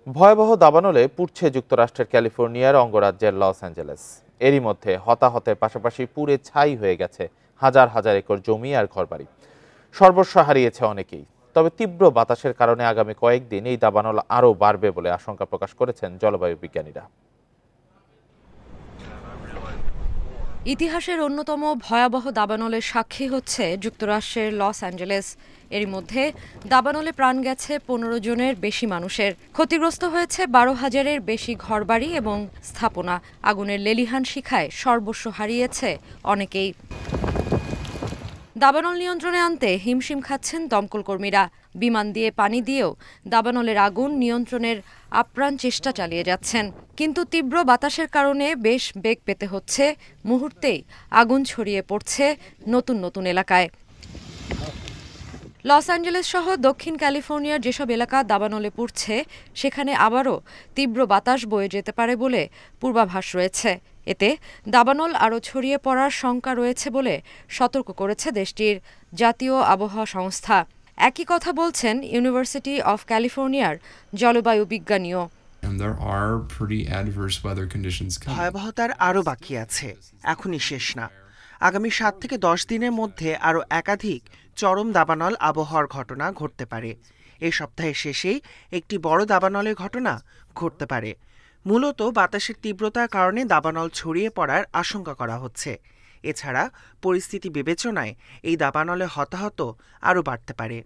ভয়াবহ দাবানলে পুড়ছে যুক্তরাষ্ট্রের ক্যালিফোর্নিয়ার অঙ্গরাজ্যের লস অ্যাঞ্জেলেস। এরই মধ্যে হতাহতের পাশাপাশি পুড়ে ছাই হয়ে গেছে হাজার হাজার একর জমি আর ঘরবাড়ি। সর্বস্ব হারিয়েছে অনেকেই। তবে তীব্র বাতাসের কারণে আগামী কয়েকদিন এই দাবানল আরও বাড়বে বলে আশঙ্কা প্রকাশ করেছেন জলবায়ু বিজ্ঞানীরা। ইতিহাসের অন্যতম ভয়াবহ দাবানলের সাক্ষী হচ্ছে যুক্তরাষ্ট্রের লস অ্যাঞ্জেলেস। এর মধ্যে দাবানলে প্রাণ গেছে ১৫ জনের বেশি মানুষের। ক্ষতিগ্রস্ত হয়েছে ১২,০০০-এর বেশি ঘরবাড়ি এবং স্থাপনা। আগুনের লেলিহান শিখায় সর্বস্ব হারিয়েছে অনেকেই। দাবানল নিয়ন্ত্রণে আনতে হিমশিম খাচ্ছেন দমকল কর্মীরা। বিমান দিয়ে পানি দিয়েও দাবানলের আগুন নিয়ন্ত্রণের আপ্রাণ চেষ্টা চালিয়ে যাচ্ছেন। কিন্তু তীব্র বাতাসের কারণে বেশ বেগ পেতে হচ্ছে। মুহূর্তেই আগুন ছড়িয়ে পড়ছে নতুন নতুন এলাকায়। লস অ্যাঞ্জেলেস সহ দক্ষিণ ক্যালিফোর্নিয়ার যেসব এলাকা দাবানলে পুড়ছে, সেখানে আবারও তীব্র বাতাস বয়ে যেতে পারে বলে পূর্বাভাস রয়েছে। এতে দাবানল আরও ছড়িয়ে পড়ার শঙ্কা রয়েছে বলে সতর্ক করেছে দেশটির জাতীয় আবহাওয়া সংস্থা। একই কথা বলছেন ইউনিভার্সিটি অফ ক্যালিফোর্নিয়ার জলবায়ু বিজ্ঞানীও। ভয়াবহতার আরও বাকি আছে, এখনই শেষ না। আগামী ৭ থেকে ১০ দিনের মধ্যে আরও একাধিক চরম দাবানল আবহাওয়ার ঘটনা ঘটতে পারে। এই সপ্তাহের শেষেই একটি বড় দাবানলের ঘটনা ঘটতে পারে। মূলত বাতাসের তীব্রতার কারণে দাবানল ছড়িয়ে পড়ার আশঙ্কা করা হচ্ছে। এছাড়া পরিস্থিতি বিবেচনায় এই দাবানলে হতাহত আরও বাড়তে পারে।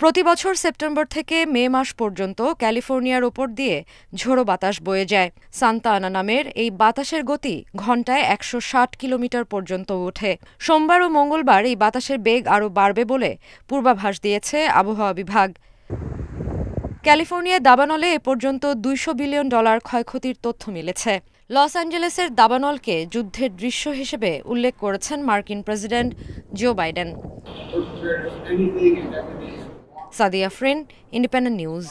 প্রতি বছর সেপ্টেম্বর থেকে মে মাস পর্যন্ত ক্যালিফোর্নিয়ার ওপর দিয়ে ঝোড়ো বাতাস বয়ে যায়। সান্তা আনা নামের এই বাতাসের গতি ঘণ্টায় ১৬০ কিলোমিটার পর্যন্ত ওঠে। সোমবার ও মঙ্গলবার এই বাতাসের বেগ আরও বাড়বে বলে পূর্বাভাস দিয়েছে আবহাওয়া বিভাগ। ক্যালিফোর্নিয়ার দাবানলে এ পর্যন্ত $২০০ বিলিয়ন ক্ষয়ক্ষতির তথ্য মিলেছে। লস অ্যাঞ্জেলেসের দাবানলকে যুদ্ধের দৃশ্য হিসেবে উল্লেখ করেছেন মার্কিন president Joe Biden. Sadia Afrin, Independent news.